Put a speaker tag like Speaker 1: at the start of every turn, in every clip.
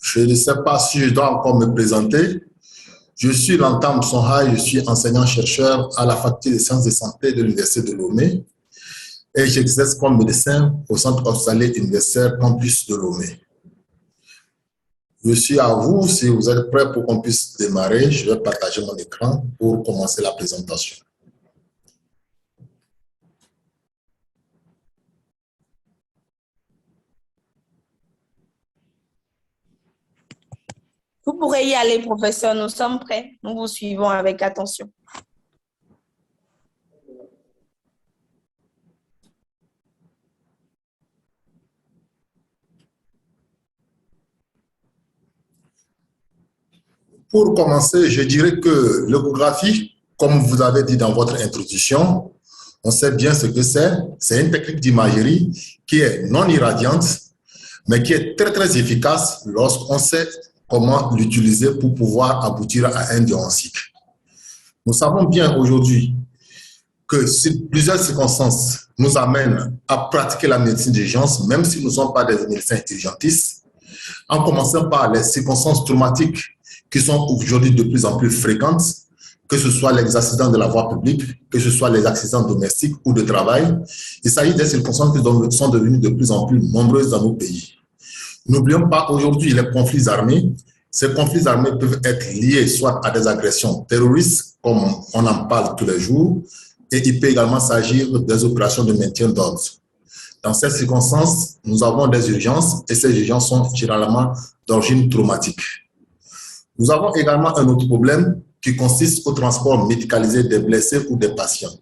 Speaker 1: Je ne sais pas si je dois encore me présenter. Je suis Lantam Songhai, je suis enseignant-chercheur à la faculté des sciences de santé de l'Université de Lomé et j'exerce comme médecin au centre hospitalier universitaire campus de Lomé. Je suis à vous, si vous êtes prêts pour qu'on puisse démarrer, je vais partager mon écran pour commencer la présentation.
Speaker 2: Vous pourrez y aller, professeur, nous sommes prêts. Nous vous suivons avec attention.
Speaker 1: Pour commencer, je dirais que l'échographie, comme vous avez dit dans votre introduction, on sait bien ce que c'est. C'est une technique d'imagerie qui est non irradiante, mais qui est très, très efficace lorsqu'on sait comment l'utiliser pour pouvoir aboutir à un diagnostic. Nous savons bien aujourd'hui que plusieurs circonstances nous amènent à pratiquer la médecine d'urgence, même si nous ne sommes pas des médecins urgentistes, en commençant par les circonstances traumatiques qui sont aujourd'hui de plus en plus fréquentes, que ce soit les accidents de la voie publique, que ce soit les accidents domestiques ou de travail. Il s'agit des circonstances qui sont devenues de plus en plus nombreuses dans nos pays. N'oublions pas aujourd'hui les conflits armés. Ces conflits armés peuvent être liés soit à des agressions terroristes, comme on en parle tous les jours, et il peut également s'agir des opérations de maintien d'ordre. Dans ces circonstances, nous avons des urgences et ces urgences sont généralement d'origine traumatique. Nous avons également un autre problème qui consiste au transport médicalisé des blessés ou des patients.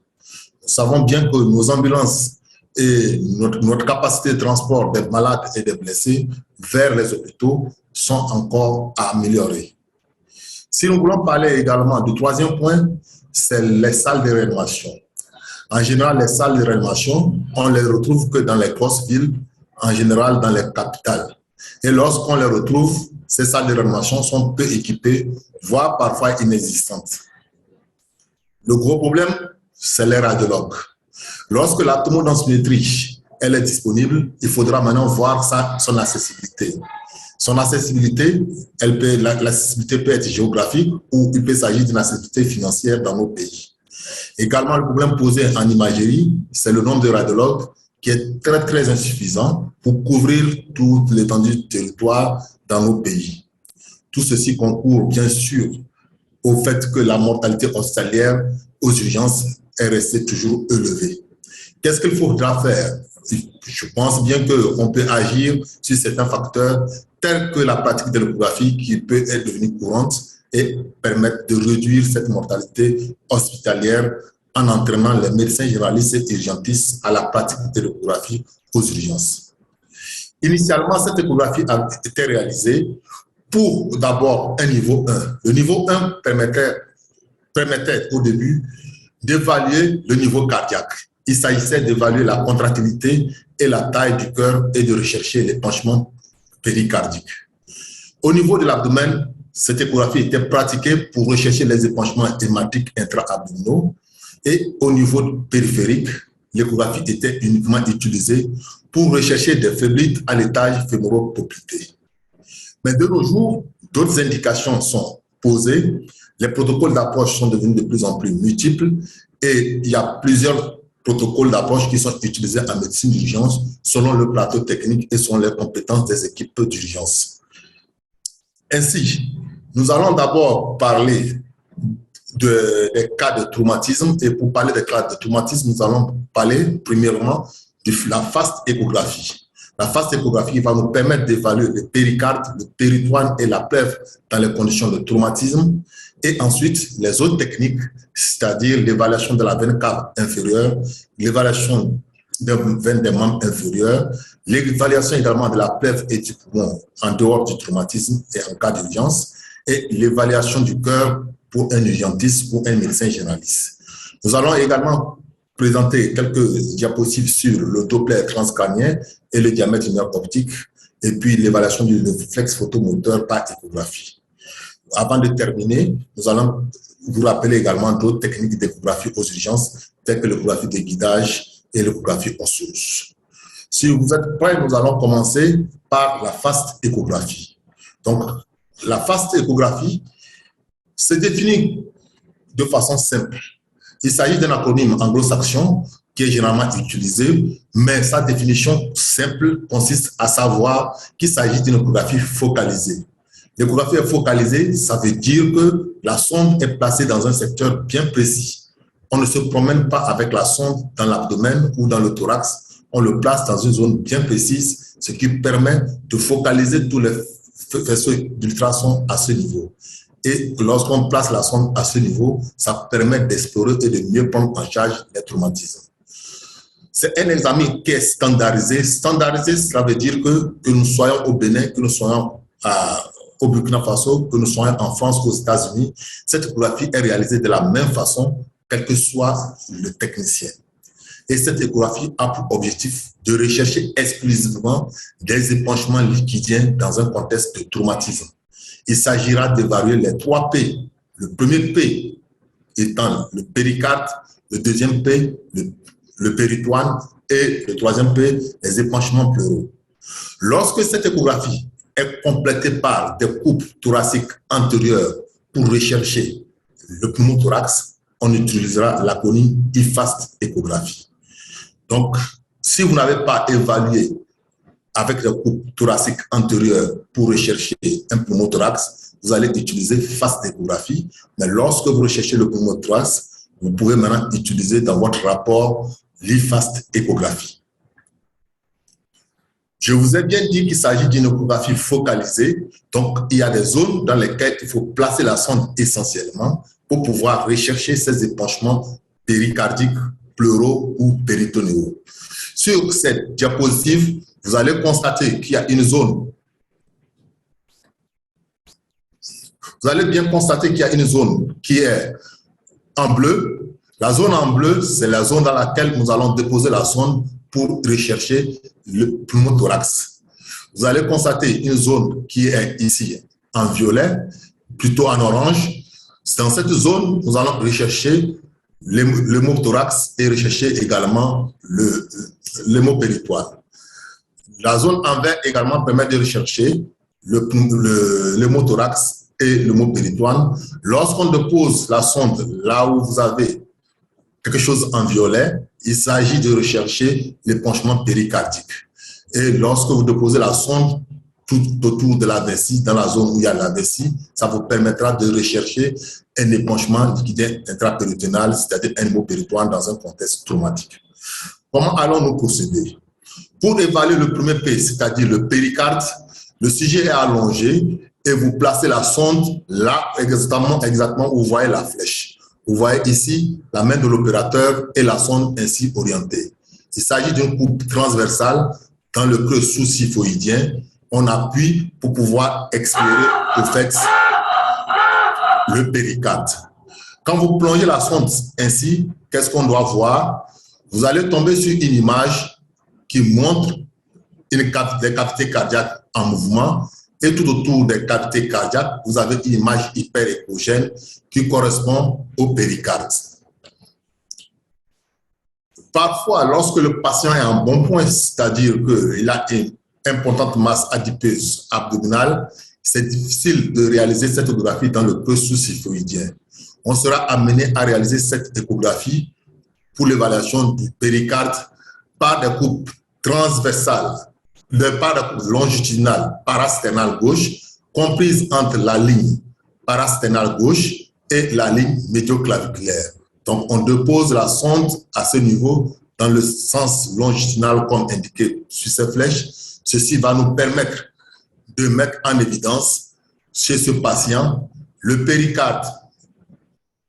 Speaker 1: Nous savons bien que nos ambulances et notre capacité de transport des malades et des blessés vers les hôpitaux sont encore à améliorer. Si nous voulons parler également du troisième point, c'est les salles de réanimation. En général, les salles de réanimation, on ne les retrouve que dans les grosses villes, en général dans les capitales. Et lorsqu'on les retrouve, ces salles de réanimation sont peu équipées, voire parfois inexistantes. Le gros problème, c'est les radiologues. Lorsque la tomodensitométrie elle est disponible, il faudra maintenant voir son accessibilité. Son accessibilité, l'accessibilité peut être géographique ou il peut s'agir d'une accessibilité financière dans nos pays. Également, le problème posé en imagerie, c'est le nombre de radiologues qui est très, très insuffisant pour couvrir toute l'étendue du territoire dans nos pays. Tout ceci concourt bien sûr au fait que la mortalité hospitalière aux urgences est restée toujours élevée. Qu'est-ce qu'il faudra faire? Je pense bien qu'on peut agir sur certains facteurs tels que la pratique de l'échographie qui peut être devenue courante et permettre de réduire cette mortalité hospitalière en entraînant les médecins généralistes et urgentistes à la pratique de l'échographie aux urgences. Initialement, cette échographie a été réalisée pour d'abord un niveau 1. Le niveau 1 permettait au début d'évaluer le niveau cardiaque. Il s'agissait d'évaluer la contractilité et la taille du cœur et de rechercher l'épanchement péricardique. Au niveau de l'abdomen, cette échographie était pratiquée pour rechercher les épanchements hématiques intra-abdominaux et au niveau périphérique, l'échographie était uniquement utilisée pour rechercher des faiblites à l'étage fémoro-poplité. Mais de nos jours, d'autres indications sont posées, les protocoles d'approche sont devenus de plus en plus multiples et il y a plusieurs protocoles d'approche qui sont utilisés en médecine d'urgence selon le plateau technique et selon les compétences des équipes d'urgence. Ainsi, nous allons d'abord parler des cas de traumatisme et pour parler des cas de traumatisme, nous allons parler premièrement de la fast échographie. La fast échographie va nous permettre d'évaluer le péricarde, le péritoine et la plèvre dans les conditions de traumatisme. Et ensuite, les autres techniques, c'est-à-dire l'évaluation de la veine cave inférieure, l'évaluation des veines des membres inférieurs, l'évaluation également de la plèvre et du poumon en dehors du traumatisme et en cas d'urgence, et l'évaluation du cœur pour un urgentiste ou un médecin généraliste. Nous allons également présenter quelques diapositives sur le Doppler transcrânien et le diamètre du nerf optique, et puis l'évaluation du réflexe photomoteur par échographie. Avant de terminer, nous allons vous rappeler également d'autres techniques d'échographie aux urgences, telles que l'échographie de guidage et l'échographie osseuse. Si vous êtes prêts, nous allons commencer par la fast échographie. Donc, la fast échographie se définit de façon simple. Il s'agit d'un acronyme anglo-saxon qui est généralement utilisé, mais sa définition simple consiste à savoir qu'il s'agit d'une échographie focalisée. L'échographie focalisée, ça veut dire que la sonde est placée dans un secteur bien précis. On ne se promène pas avec la sonde dans l'abdomen ou dans le thorax, on le place dans une zone bien précise, ce qui permet de focaliser tous les faisceaux d'ultrasons à ce niveau. Et lorsqu'on place la sonde à ce niveau, ça permet d'explorer et de mieux prendre en charge les traumatismes. C'est un examen qui est standardisé. Standardisé, cela veut dire que nous soyons au Bénin, que nous soyons au Burkina Faso, que nous soyons en France, aux États-Unis, cette échographie est réalisée de la même façon, quel que soit le technicien. Et cette échographie a pour objectif de rechercher exclusivement des épanchements liquidiens dans un contexte de traumatisme. Il s'agira d'évaluer les 3 P. Le premier P étant le péricarde, le deuxième P, le péritoine, et le troisième P, les épanchements pleuraux. Lorsque cette échographie est complétée par des coupes thoraciques antérieures pour rechercher le pneumothorax, on utilisera l'acronyme IFAST échographie. Donc, si vous n'avez pas évalué avec les coupes thoraciques antérieures pour rechercher un pneumothorax, vous allez utiliser FAST échographie. Mais lorsque vous recherchez le pneumothorax, vous pouvez maintenant utiliser dans votre rapport l'IFAST échographie. Je vous ai bien dit qu'il s'agit d'une échographie focalisée. Donc, il y a des zones dans lesquelles il faut placer la sonde essentiellement pour pouvoir rechercher ces épanchements péricardiques, pleuraux ou péritonéaux. Sur cette diapositive, vous allez constater qu'il y a une zone. Vous allez bien constater qu'il y a une zone qui est en bleu. La zone en bleu, c'est la zone dans laquelle nous allons déposer la sonde pour rechercher le pneumothorax. Vous allez constater une zone qui est ici en violet, plutôt en orange. Dans cette zone, nous allons rechercher l'hémothorax et rechercher également l'hémopéritoine. La zone en vert également permet de rechercher l'hémothorax et l'hémopéritoine. Lorsqu'on dépose la sonde là où vous avez quelque chose en violet, il s'agit de rechercher l'épanchement péricardique. Et lorsque vous déposez la sonde tout autour de la vessie, dans la zone où il y a la vessie, ça vous permettra de rechercher un épanchement liquidien intrapéritonéal, c'est-à-dire un hémopéritoine dans un contexte traumatique. Comment allons-nous procéder? Pour évaluer le premier P, c'est-à-dire le péricarde, le sujet est allongé et vous placez la sonde là, exactement où vous voyez la flèche. Vous voyez ici la main de l'opérateur et la sonde ainsi orientée. Il s'agit d'une coupe transversale dans le creux sous-syphoïdien. On appuie pour pouvoir explorer au fait le péricarde. Quand vous plongez la sonde ainsi, qu'est-ce qu'on doit voir? Vous allez tomber sur une image qui montre des cavités cardiaques en mouvement et tout autour des cavités cardiaques, vous avez une image hyper-échogène qui correspond au péricarde. Parfois, lorsque le patient est en bon point, c'est-à-dire qu'il a une importante masse adipeuse abdominale, c'est difficile de réaliser cette échographie dans le creux sous-syphoïdien. On sera amené à réaliser cette échographie pour l'évaluation du péricarde par des coupes transversales, par des coupes longitudinales parasternale gauche, comprises entre la ligne parasternale gauche et la ligne médioclaviculaire. Donc, on dépose la sonde à ce niveau dans le sens longitudinal comme indiqué sur ces flèches. Ceci va nous permettre de mettre en évidence chez ce patient le péricarde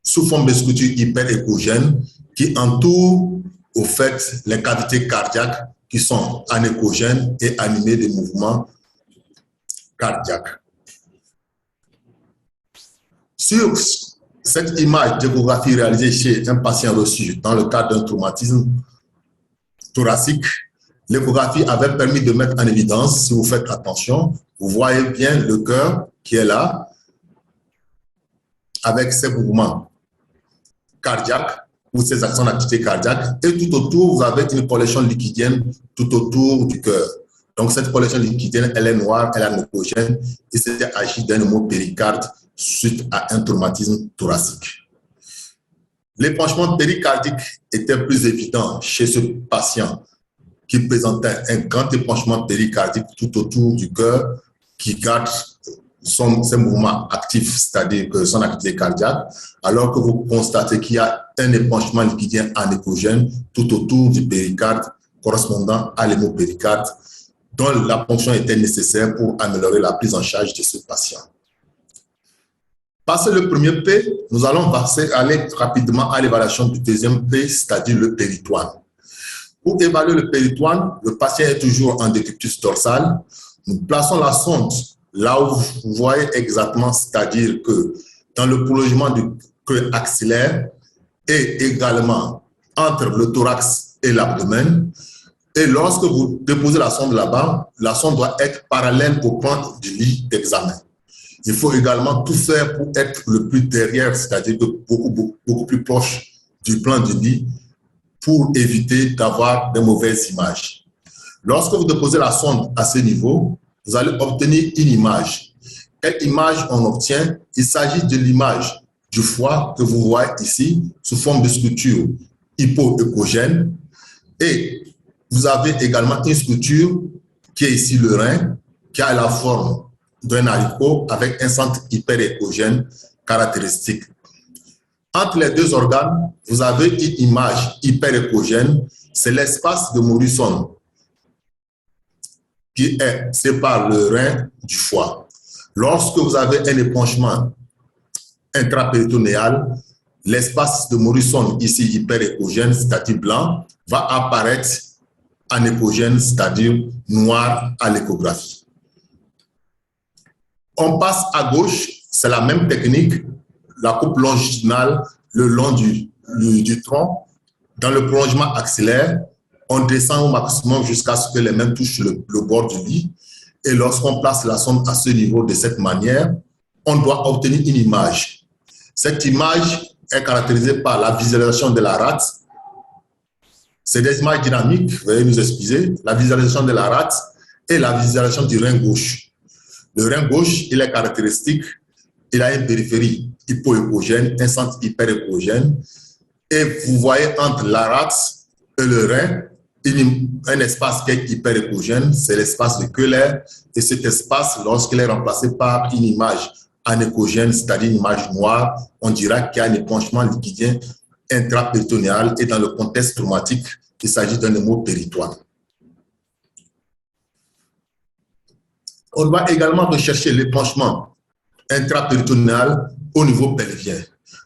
Speaker 1: sous forme de structure hyper-échogène qui entoure au fait les cavités cardiaques qui sont anéchogènes et animées de mouvements cardiaques. Sur cette image d'échographie réalisée chez un patient reçu dans le cadre d'un traumatisme thoracique, l'échographie avait permis de mettre en évidence, si vous faites attention, vous voyez bien le cœur qui est là, avec ses mouvements cardiaques ou ses actions d'activité cardiaque, et tout autour, vous avez une collection liquidienne tout autour du cœur. Donc, cette collection liquidienne, elle est noire, elle est anécogène et c'était agi d'un hémopéricarde suite à un traumatisme thoracique. L'épanchement péricardique était plus évident chez ce patient qui présentait un grand épanchement péricardique tout autour du cœur qui garde ses mouvements actifs, c'est-à-dire que son activité cardiaque, alors que vous constatez qu'il y a un épanchement liquidien anécogène tout autour du péricarde correspondant à l'hémopéricarde, dont la ponction était nécessaire pour améliorer la prise en charge de ce patient. Passé le premier P, nous allons aller rapidement à l'évaluation du deuxième P, c'est-à-dire le péritoine. Pour évaluer le péritoine, le patient est toujours en décubitus dorsal. Nous plaçons la sonde là où vous voyez exactement, c'est-à-dire que dans le prolongement du creux axillaire et également entre le thorax et l'abdomen. Et lorsque vous déposez la sonde là-bas, la sonde doit être parallèle au plan du lit d'examen. Il faut également tout faire pour être le plus derrière, c'est-à-dire beaucoup plus proche du plan du lit pour éviter d'avoir de mauvaises images. Lorsque vous déposez la sonde à ce niveau, vous allez obtenir une image. Quelle image on obtient? Il s'agit de l'image du foie que vous voyez ici sous forme de structure hypoécogène. Et vous avez également une structure qui est ici le rein, qui a la forme d'un haricot avec un centre hyperécogène caractéristique. Entre les deux organes, vous avez une image hyperécogène, c'est l'espace de Morrison qui sépare le rein du foie. Lorsque vous avez un épanchement intrapéritonéal, l'espace de Morrison, ici hyperécogène, c'est-à-dire blanc, va apparaître anécogène, c'est-à-dire noir à l'échographie. On passe à gauche, c'est la même technique, la coupe longitudinale le long du tronc. Dans le prolongement axillaire, on descend au maximum jusqu'à ce que les mains touchent le bord du lit. Et lorsqu'on place la sonde à ce niveau de cette manière, on doit obtenir une image. Cette image est caractérisée par la visualisation de la rate. C'est des images dynamiques, veuillez nous excuser, la visualisation de la rate et la visualisation du rein gauche. Le rein gauche, il est caractéristique, il a une périphérie hypoécogène, un centre hyperécogène, et vous voyez entre la rate et le rein, un espace qui est hyperécogène, c'est l'espace de Köhler, et cet espace, lorsqu'il est remplacé par une image anécogène, c'est-à-dire une image noire, on dira qu'il y a un épanchement liquidien intrapéritonéal, et dans le contexte traumatique, il s'agit d'un hémopéritoine. On doit également rechercher l'épanchement intrapéritonéal au niveau pelvien.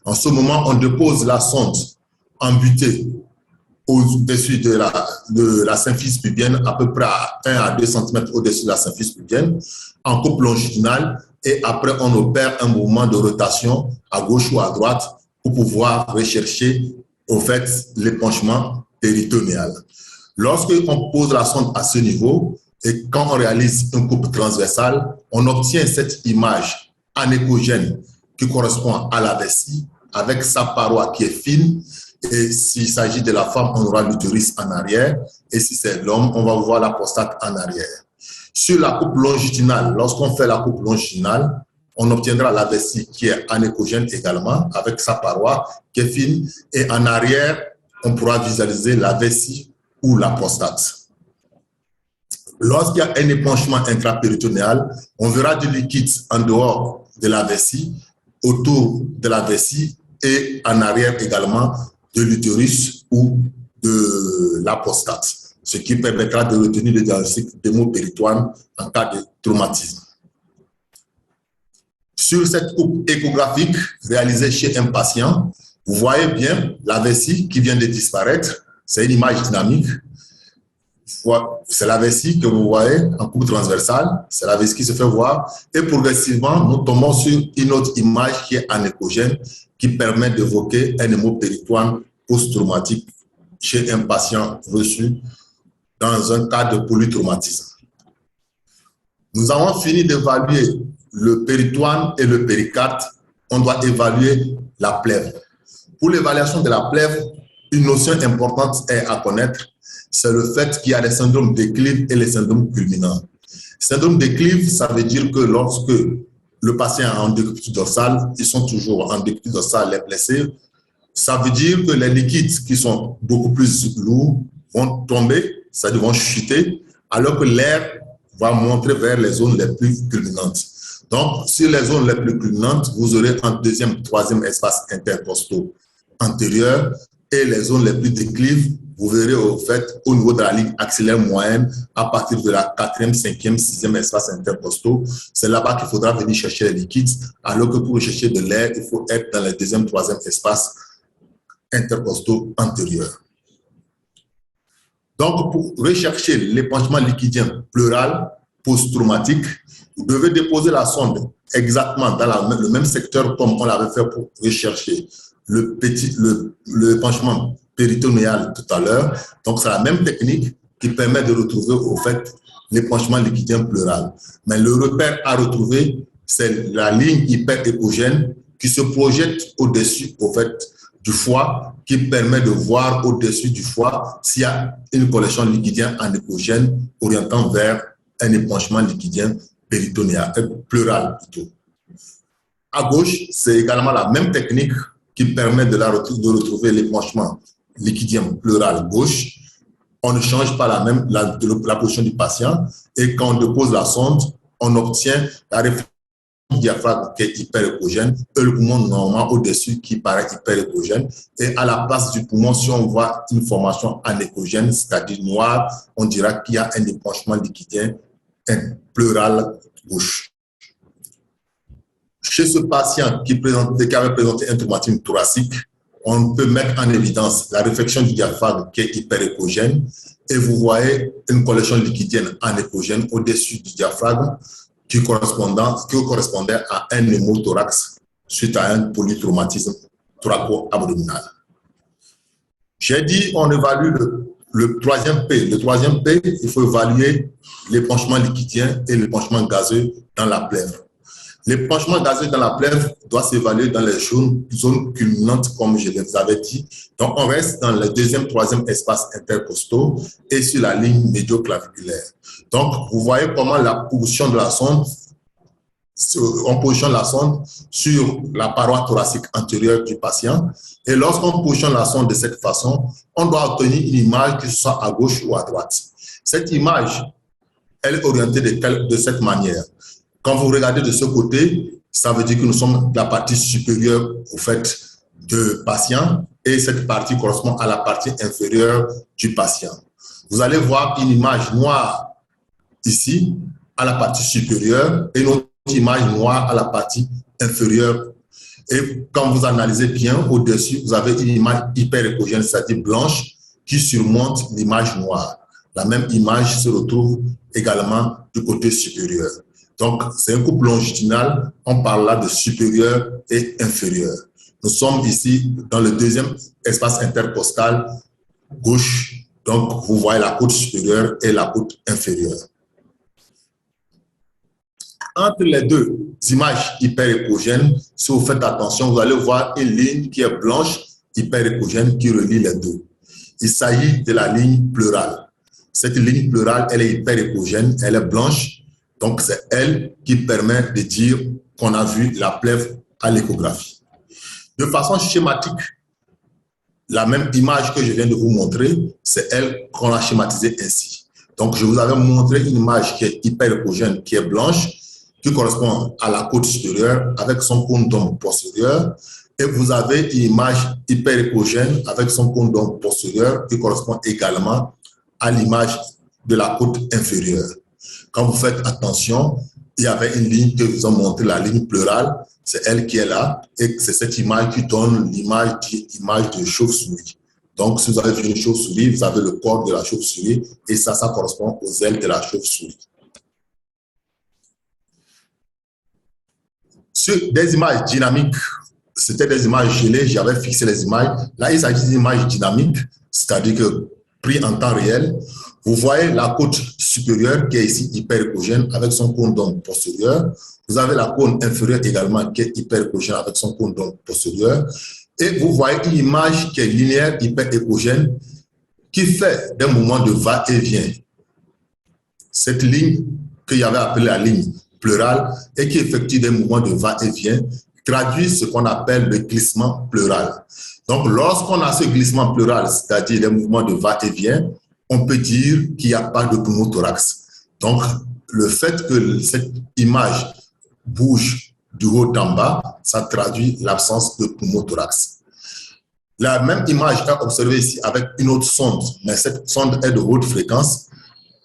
Speaker 1: En ce moment, on dépose la sonde embutée au-dessus de la symphyse pubienne, à peu près à 1 à 2 cm au-dessus de la symphyse pubienne, en coupe longitudinale, et après on opère un mouvement de rotation à gauche ou à droite pour pouvoir rechercher au fait l'épanchement péritonéal. Lorsqu'on pose la sonde à ce niveau et quand on réalise une coupe transversale, on obtient cette image anécogène qui correspond à la vessie avec sa paroi qui est fine. Et s'il s'agit de la femme, on aura l'utérus en arrière. Et si c'est l'homme, on va voir la prostate en arrière. Sur la coupe longitudinale, lorsqu'on fait la coupe longitudinale, on obtiendra la vessie qui est anécogène également, avec sa paroi qui est fine. Et en arrière, on pourra visualiser la vessie ou la prostate. Lorsqu'il y a un épanchement intrapéritonéal, on verra du liquide en dehors de la vessie, autour de la vessie et en arrière également de l'utérus ou de la prostate, ce qui permettra de retenir le diagnostic d'hémopéritoine en cas de traumatisme. Sur cette coupe échographique réalisée chez un patient, vous voyez bien la vessie qui vient de disparaître, c'est une image dynamique. C'est la vessie que vous voyez en coupe transversale, c'est la vessie qui se fait voir, et progressivement, nous tombons sur une autre image qui est anécogène, qui permet d'évoquer un hémopéritoine post-traumatique chez un patient reçu dans un cas de polytraumatisme. Nous avons fini d'évaluer le péritoine et le péricarde, on doit évaluer la plèvre. Pour l'évaluation de la plèvre, une notion importante est à connaître, c'est le fait qu'il y a les syndromes déclive et les syndromes culminants. Syndrome déclive, ça veut dire que lorsque le patient est en déclivité dorsale, ils sont toujours en déclivité dorsale, les blessés. Ça veut dire que les liquides qui sont beaucoup plus lourds vont tomber, c'est-à-dire vont chuter, alors que l'air va monter vers les zones les plus culminantes. Donc, sur les zones les plus culminantes, vous aurez un deuxième, troisième espace intercostaux antérieur et les zones les plus déclives, vous verrez au fait au niveau de la ligne axillaire moyenne, à partir de la quatrième, cinquième, sixième espace intercostaux, c'est là-bas qu'il faudra venir chercher les liquides, alors que pour chercher de l'air, il faut être dans le deuxième, troisième espace intercostaux antérieurs. Donc, pour rechercher l'épanchement liquidien pleural post-traumatique, vous devez déposer la sonde exactement dans le même secteur comme on l'avait fait pour rechercher l'épanchement péritonéal tout à l'heure. Donc, c'est la même technique qui permet de retrouver au fait l'épanchement liquidien pleural. Mais le repère à retrouver, c'est la ligne hyper-échogène qui se projette au-dessus au fait du foie, qui permet de voir au-dessus du foie s'il y a une collection liquidien anéchogène orientant vers un épanchement liquidien péritonéal, pleural plutôt. À gauche, c'est également la même technique qui permet de retrouver l'épanchement liquidien pleural gauche. On ne change pas la position du patient et quand on dépose la sonde, on obtient la réflexion du diaphragme qui est hyper-échogène et le poumon normal au-dessus qui paraît hyper-échogène. Et à la place du poumon, si on voit une formation anéchogène, c'est-à-dire noire, on dira qu'il y a un épanchement liquidien pleural gauche. Chez ce patient qui avait présenté un traumatisme thoracique, on peut mettre en évidence la réflexion du diaphragme qui est hyper-échogène et vous voyez une collection liquidienne anéchogène au-dessus du diaphragme qui correspondait à un hémothorax suite à un polytraumatisme thoraco-abdominal. J'ai dit on évalue le troisième P. Le troisième P, il faut évaluer l'épanchement liquidien et l'épanchement gazeux dans la plèvre. L'épanchement gazeux dans la plèvre doit s'évaluer dans les zones culminantes, comme je les avais dit. Donc, on reste dans le deuxième, troisième espace intercostaux et sur la ligne médioclaviculaire. Donc, vous voyez comment la position de la sonde, on positionne la sonde sur la paroi thoracique antérieure du patient. Et lorsqu'on positionne la sonde de cette façon, on doit obtenir une image qui soit à gauche ou à droite. Cette image, elle est orientée de cette manière. Quand vous regardez de ce côté, ça veut dire que nous sommes la partie supérieure au fait du patient et cette partie correspond à la partie inférieure du patient. Vous allez voir une image noire ici à la partie supérieure et une autre image noire à la partie inférieure. Et quand vous analysez bien, au-dessus, vous avez une image hyper-échogène, c'est-à-dire blanche, qui surmonte l'image noire. La même image se retrouve également du côté supérieur. Donc, c'est un couple longitudinal, on parle là de supérieur et inférieur. Nous sommes ici dans le deuxième espace intercostal gauche, donc vous voyez la côte supérieure et la côte inférieure. Entre les deux images hyper-échogènes, si vous faites attention, vous allez voir une ligne qui est blanche, hyper-échogène, qui relie les deux. Il s'agit de la ligne pleurale. Cette ligne pleurale, elle est hyper-échogène, elle est blanche. Donc, c'est elle qui permet de dire qu'on a vu la plèvre à l'échographie. De façon schématique, la même image que je viens de vous montrer, c'est elle qu'on a schématisée ainsi. Donc, je vous avais montré une image qui est hyper-échogène, qui est blanche, qui correspond à la côte supérieure avec son cône d'ombre postérieur. Et vous avez une image hyper-échogène avec son cône d'ombre postérieur qui correspond également à l'image de la côte inférieure. Quand vous faites attention, il y avait une ligne que vous ont montré, la ligne pleurale, c'est elle qui est là, et c'est cette image qui donne l'image de chauve-souris. Donc, si vous avez vu une chauve-souris, vous avez le corps de la chauve-souris, et ça correspond aux ailes de la chauve-souris. Sur des images dynamiques, c'était des images gelées, j'avais fixé les images. Là, il s'agit d'images dynamiques, c'est-à-dire que pris en temps réel. Vous voyez la côte supérieure qui est ici hyper-échogène avec son cône d'ombre postérieur. Vous avez la cône inférieure également qui est hyper-échogène avec son cône d'ombre postérieur. Et vous voyez une image qui est linéaire hyper-échogène qui fait des mouvements de va-et-vient. Cette ligne qu'il y avait appelée la ligne pleurale et qui effectue des mouvements de va-et-vient traduit ce qu'on appelle le glissement pleural. Donc, lorsqu'on a ce glissement pleural, c'est-à-dire des mouvements de va-et-vient, on peut dire qu'il n'y a pas de pneumothorax. Donc, le fait que cette image bouge du haut en bas, ça traduit l'absence de pneumothorax. La même image est observée ici avec une autre sonde, mais cette sonde est de haute fréquence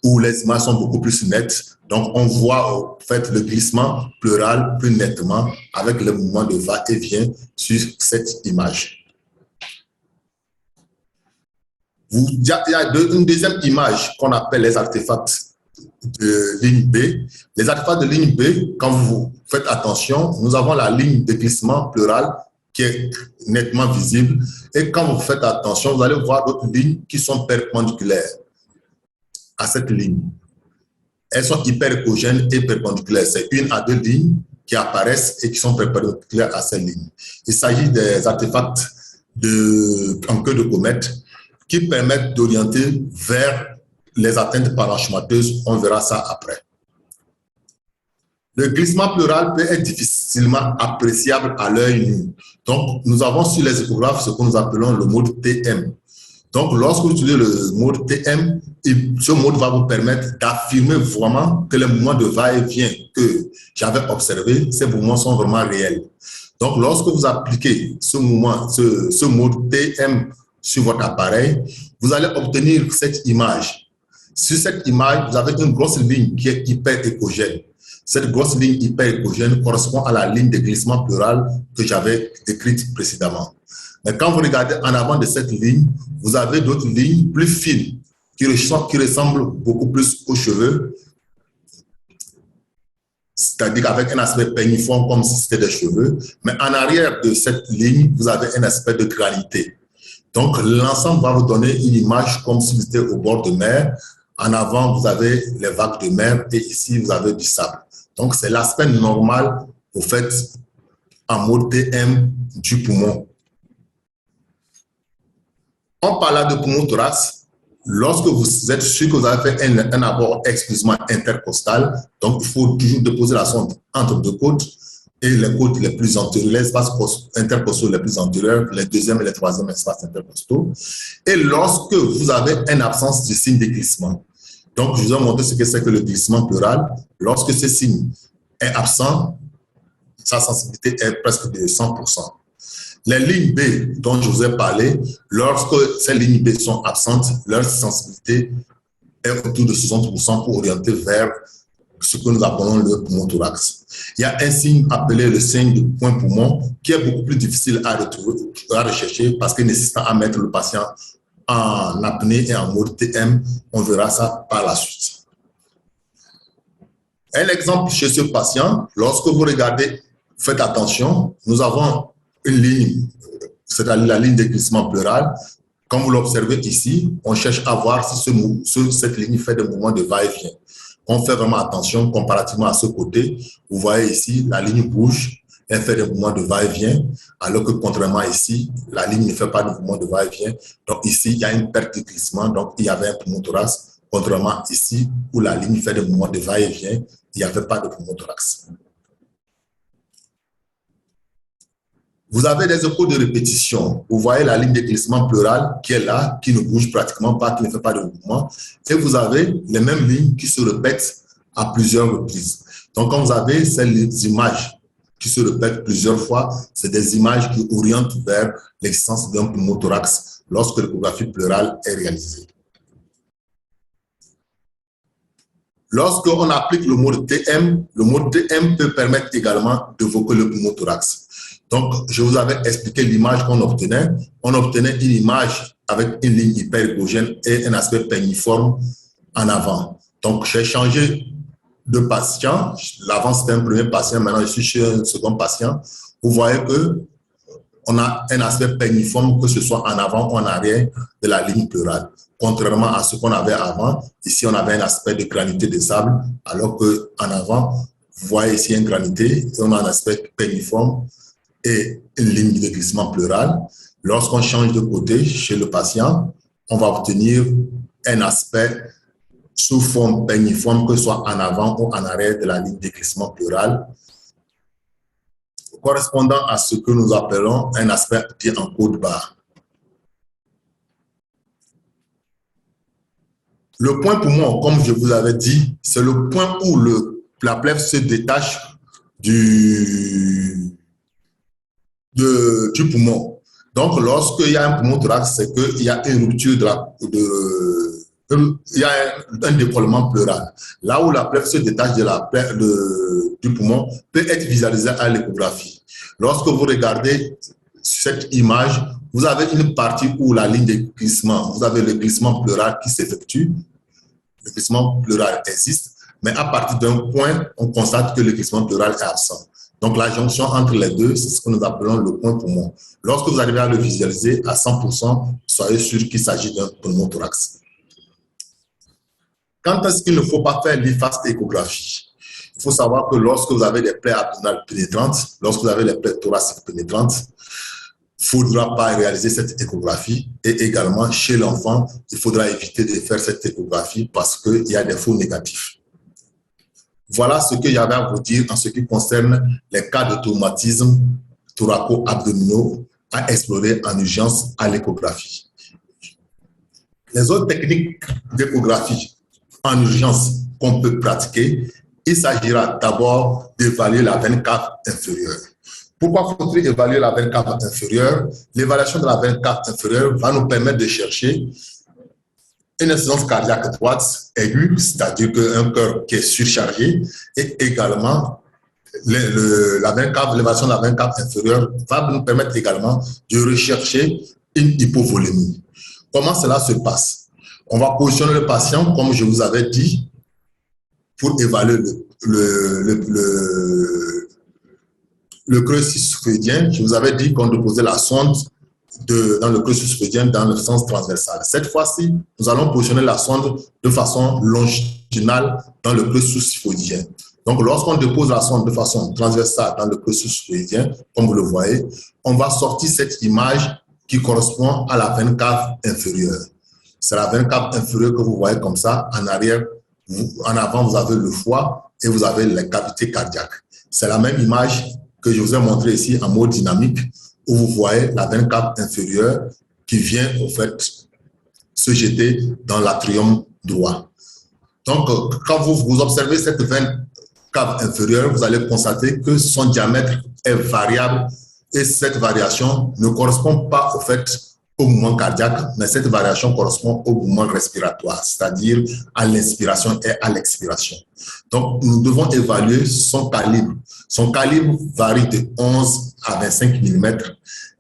Speaker 1: où les images sont beaucoup plus nettes. Donc, on voit en fait le glissement pleural plus nettement avec le mouvement de va-et-vient sur cette image. Il y a une deuxième image qu'on appelle les artefacts de ligne B. Les artefacts de ligne B, quand vous faites attention, nous avons la ligne de glissement pleural qui est nettement visible. Et quand vous faites attention, vous allez voir d'autres lignes qui sont perpendiculaires à cette ligne. Elles sont hyper-échogènes et perpendiculaires. C'est une à deux lignes qui apparaissent et qui sont perpendiculaires à cette ligne. Il s'agit des artefacts en queue de comète qui permettent d'orienter vers les atteintes parenchymateuses. On verra ça après. Le glissement pleural peut être difficilement appréciable à l'œil nu. Donc, nous avons sur les échographes ce que nous appelons le mode TM. Donc, lorsque vous utilisez le mode TM, ce mode va vous permettre d'affirmer vraiment que les mouvements de va-et-vient que j'avais observés, ces mouvements sont vraiment réels. Donc, lorsque vous appliquez ce mode TM sur votre appareil, vous allez obtenir cette image. Sur cette image, vous avez une grosse ligne qui est hyper-échogène. Cette grosse ligne hyper-échogène correspond à la ligne de glissement pleural que j'avais décrite précédemment. Mais quand vous regardez en avant de cette ligne, vous avez d'autres lignes plus fines qui ressemblent beaucoup plus aux cheveux, c'est-à-dire avec un aspect péniforme comme si c'était des cheveux. Mais en arrière de cette ligne, vous avez un aspect de granité. Donc, l'ensemble va vous donner une image comme si vous étiez au bord de mer. En avant, vous avez les vagues de mer et ici, vous avez du sable. Donc, c'est l'aspect normal, au fait, en mode TM du poumon. On parle de pneumothorax lorsque vous êtes sûr que vous avez fait un abord exclusivement intercostal. Donc, il faut toujours déposer la sonde entre deux côtes et les côtes les plus antérieures, les espaces intercostaux les plus antérieurs, les deuxièmes et les troisièmes espaces intercostaux. Et lorsque vous avez une absence de signe de glissement, donc je vous ai montré ce que c'est que le glissement pleural. Lorsque ce signe est absent, sa sensibilité est presque de 100%. Les lignes B dont je vous ai parlé, lorsque ces lignes B sont absentes, leur sensibilité est autour de 60% pour orienter vers ce que nous appelons le pneumothorax. Il y a un signe appelé le signe de point poumon qui est beaucoup plus difficile à rechercher parce qu'il nécessite à mettre le patient en apnée et en mode TM. On verra ça par la suite. Un exemple chez ce patient, lorsque vous regardez, faites attention, nous avons une ligne, c'est-à-dire la ligne de glissement pleural. Comme vous l'observez ici, on cherche à voir si cette ligne fait des mouvements de va-et-vient. On fait vraiment attention comparativement à ce côté. Vous voyez ici, la ligne bouge, elle fait des mouvements de va-et-vient, alors que contrairement ici, la ligne ne fait pas de mouvement de va-et-vient. Donc ici, il y a une perte de glissement, donc il y avait un pneumothorax, contrairement ici, où la ligne fait des mouvements de va-et-vient, il n'y avait pas de pneumothorax. Vous avez des échos de répétition. Vous voyez la ligne de glissement pleural qui est là, qui ne bouge pratiquement pas, qui ne fait pas de mouvement. Et vous avez les mêmes lignes qui se répètent à plusieurs reprises. Donc, quand vous avez ces images qui se répètent plusieurs fois, c'est des images qui orientent vers l'existence d'un pneumothorax lorsque l'échographie pleurale est réalisée. Lorsqu'on applique le mode TM peut permettre également d'évoquer le pneumothorax. Donc, je vous avais expliqué l'image qu'on obtenait. On obtenait une image avec une ligne hyperégogène et un aspect péniforme en avant. Donc, j'ai changé de patient. L'avant, c'était un premier patient. Maintenant, je suis chez un second patient. Vous voyez qu'on a un aspect péniforme, que ce soit en avant ou en arrière de la ligne pleurale. Contrairement à ce qu'on avait avant, ici, on avait un aspect de granité de sable, alors qu'en avant, vous voyez ici une granité et on a un aspect péniforme et une ligne de glissement pleural. Lorsqu'on change de côté chez le patient, on va obtenir un aspect sous forme péniforme, que ce soit en avant ou en arrière de la ligne de glissement pleural, correspondant à ce que nous appelons un aspect dit en côte barre. Le point poumon, comme je vous avais dit, c'est le point où la plèvre se détache du poumon. Donc, lorsqu'il y a un poumon thorax, c'est qu'il y a une rupture il y a un décollement pleural. Là où la plèvre se détache du poumon peut être visualisé à l'échographie. Lorsque vous regardez cette image, vous avez une partie où la ligne de glissement, vous avez le glissement pleural qui s'effectue. Le glissement pleural existe, mais à partir d'un point, on constate que le glissement pleural est absent. Donc, la jonction entre les deux, c'est ce que nous appelons le point poumon. Lorsque vous arrivez à le visualiser à 100%, soyez sûr qu'il s'agit d'un pneumothorax. Quand est-ce qu'il ne faut pas faire l'IFAST-échographie? Il faut savoir que lorsque vous avez des plaies abdominales pénétrantes, lorsque vous avez des plaies thoraciques pénétrantes, il ne faudra pas réaliser cette échographie. Et également, chez l'enfant, il faudra éviter de faire cette échographie parce qu'il y a des faux négatifs. Voilà ce qu'il y avait à vous dire en ce qui concerne les cas de traumatisme thoraco-abdominaux à explorer en urgence à l'échographie. Les autres techniques d'échographie en urgence qu'on peut pratiquer, il s'agira d'abord d'évaluer la veine cave inférieure. Pourquoi faut-il évaluer la veine cave inférieure? L'évaluation de la veine cave inférieure va nous permettre de chercher une insuffisance cardiaque droite aiguë, c'est-à-dire un cœur qui est surchargé, et également l'évaluation de la veine cave inférieure va nous permettre également de rechercher une hypovolémie. Comment cela se passe? On va positionner le patient, comme je vous avais dit, pour évaluer le creux sus-sphédien. Je vous avais dit qu'on déposait la sonde dans le creux sus-sphédien dans le sens transversal. Cette fois-ci, nous allons positionner la sonde de façon longitudinale dans le creux sus-sphédien. Donc, lorsqu'on dépose la sonde de façon transversale dans le creux sus-sphédien, comme vous le voyez, on va sortir cette image qui correspond à la veine cave inférieure. C'est la veine cave inférieure que vous voyez comme ça. En arrière, en avant, vous avez le foie et vous avez les cavités cardiaques. C'est la même image que je vous ai montrée ici en mode dynamique, où vous voyez la veine cave inférieure qui vient, au fait, se jeter dans l'atrium droit. Donc, quand vous observez cette veine cave inférieure, vous allez constater que son diamètre est variable et cette variation ne correspond pas, au fait, au mouvement cardiaque, mais cette variation correspond au mouvement respiratoire, c'est-à-dire à l'inspiration et à l'expiration. Donc, nous devons évaluer son calibre. Son calibre varie de 11 à 25 mm.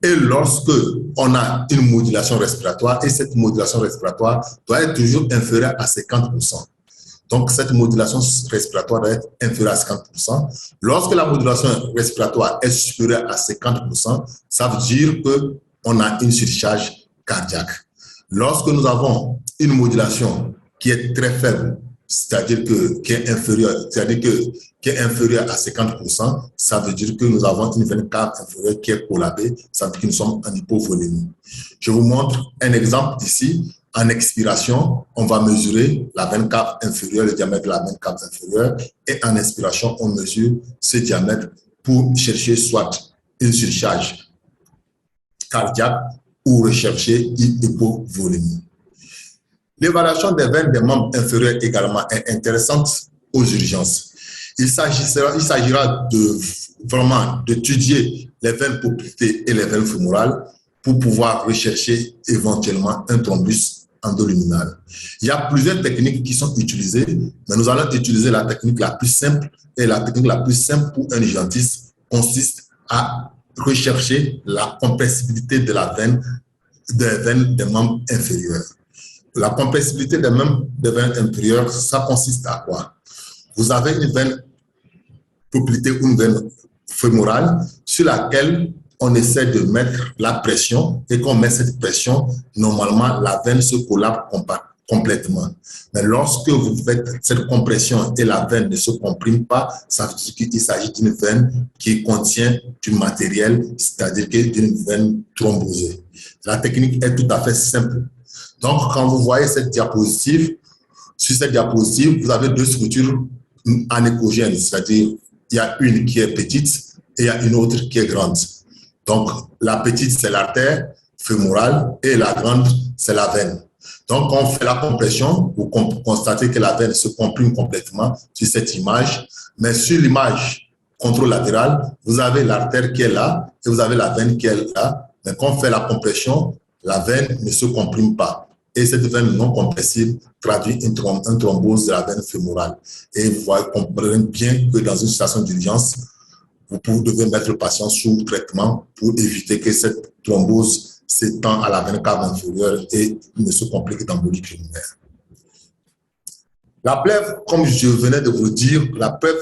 Speaker 1: Et lorsque on a une modulation respiratoire, et cette modulation respiratoire doit être toujours inférieure à 50%. Donc, cette modulation respiratoire doit être inférieure à 50%. Lorsque la modulation respiratoire est supérieure à 50%, ça veut dire qu'on a une surcharge cardiaque. Lorsque nous avons une modulation qui est très faible, c'est-à-dire qui est inférieure à 50%, ça veut dire que nous avons une veine cave inférieure qui est collabée, ça veut dire que nous sommes en hypovolémie. Je vous montre un exemple ici. En expiration, on va mesurer la veine cave inférieure, le diamètre de la veine cave inférieure, et en inspiration, on mesure ce diamètre pour chercher soit une surcharge cardiaque ou rechercher une hypovolémie. L'évaluation des veines des membres inférieurs également est intéressante aux urgences. Il s'agira vraiment d'étudier les veines poplitées et les veines fémorales pour pouvoir rechercher éventuellement un thrombus endoluminal. Il y a plusieurs techniques qui sont utilisées, mais nous allons utiliser la technique la plus simple. Et la technique la plus simple pour un urgentiste consiste à rechercher la compressibilité de la veine, des veines des membres inférieurs. La compressibilité des veines inférieures, ça consiste à quoi? Vous avez une veine poplitée ou une veine fémorale sur laquelle on essaie de mettre la pression et qu'on met cette pression, normalement, la veine se collapse complètement. Mais lorsque vous faites cette compression et la veine ne se comprime pas, ça veut dire qu'il s'agit d'une veine qui contient du matériel, c'est-à-dire d'une veine thrombosée. La technique est tout à fait simple. Donc, quand vous voyez cette diapositive, sur cette diapositive, vous avez deux structures anéchogènes, c'est-à-dire il y a une qui est petite et il y a une autre qui est grande. Donc, la petite, c'est l'artère fémorale et la grande, c'est la veine. Donc, quand on fait la compression, vous constatez que la veine se comprime complètement sur cette image, mais sur l'image contralatérale, vous avez l'artère qui est là et vous avez la veine qui est là. Mais quand on fait la compression, la veine ne se comprime pas. Et cette veine non compressible traduit une thrombose de la veine fémorale. Et vous comprenez bien que dans une situation d'urgence, vous devez mettre le patient sous traitement pour éviter que cette thrombose s'étend à la veine cave inférieure et ne se complique d'embolie pulmonaire. La plèvre, comme je venais de vous le dire, la plèvre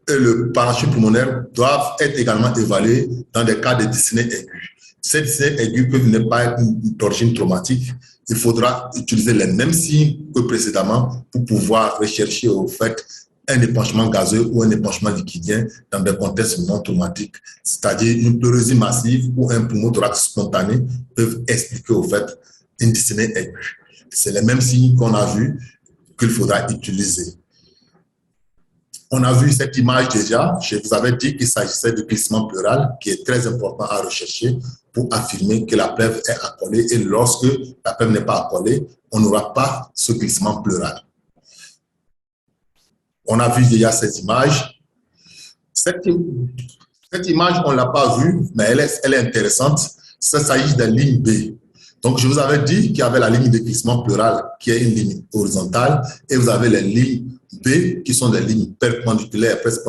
Speaker 1: et le parenchyme pulmonaire doivent être également évalués dans des cas de dyspnée aiguë. Cette dyspnée aiguë peut ne pas être d'origine traumatique. Il faudra utiliser les mêmes signes que précédemment pour pouvoir rechercher au fait un épanchement gazeux ou un épanchement liquidien dans des contextes non traumatiques, c'est-à-dire une pleurésie massive ou un pneumothorax spontané peuvent expliquer au fait une dyspnée aiguë. C'est les mêmes signes qu'on a vus qu'il faudra utiliser. On a vu cette image déjà. Je vous avais dit qu'il s'agissait de glissement pleural qui est très important à rechercher pour affirmer que la plèvre est accolée. Et lorsque la plèvre n'est pas accolée, on n'aura pas ce glissement pleural. On a vu déjà ces images. Cette image, on ne l'a pas vue, mais elle est intéressante. Ça s'agit de la ligne B. Donc, je vous avais dit qu'il y avait la ligne de glissement pleural qui est une ligne horizontale et vous avez les lignes B qui sont des lignes perpendiculaires, presque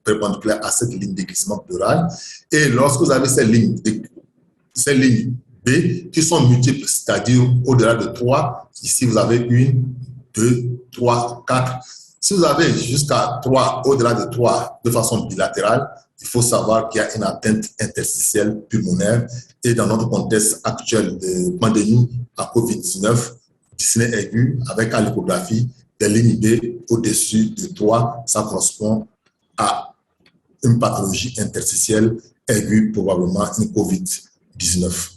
Speaker 1: perpendiculaires à cette ligne de glissement pleural. Et lorsque vous avez ces lignes B qui sont multiples, c'est-à-dire au-delà de 3, ici vous avez 1, 2, 3, 4. Si vous avez jusqu'à 3, au-delà de 3, de façon bilatérale, il faut savoir qu'il y a une atteinte interstitielle pulmonaire. Et dans notre contexte actuel de pandémie à COVID-19, dyspnée aiguë avec à l'échographie, des lignes B au-dessus de 3, ça correspond à une pathologie interstitielle aiguë, probablement une COVID-19.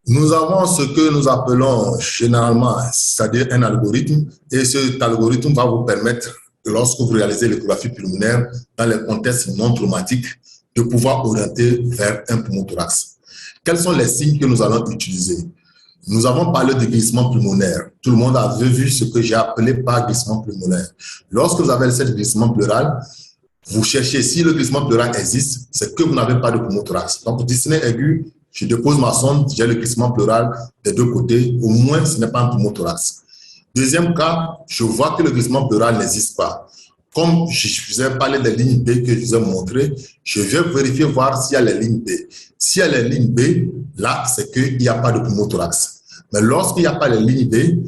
Speaker 1: Nous avons ce que nous appelons généralement, c'est-à-dire un algorithme, et cet algorithme va vous permettre, lorsque vous réalisez l'échographie pulmonaire dans les contextes non traumatiques, de pouvoir orienter vers un pneumothorax. Quels sont les signes que nous allons utiliser? Nous avons parlé de glissement pulmonaire. Tout le monde avait vu ce que j'ai appelé par glissement pulmonaire. Lorsque vous avez ce glissement pleural, vous cherchez si le glissement pleural existe, c'est que vous n'avez pas de pneumothorax. Donc, dyspnée aiguë, je dépose ma sonde, j'ai le glissement pleural des deux côtés, au moins ce n'est pas un pneumothorax. Deuxième cas, je vois que le glissement pleural n'existe pas. Comme je vous ai parlé des lignes B que je vous ai montrées, je vais vérifier voir s'il y a les lignes B. S'il y a les lignes B, là, c'est qu'il n'y a pas de pneumothorax. Mais lorsqu'il n'y a pas les lignes B,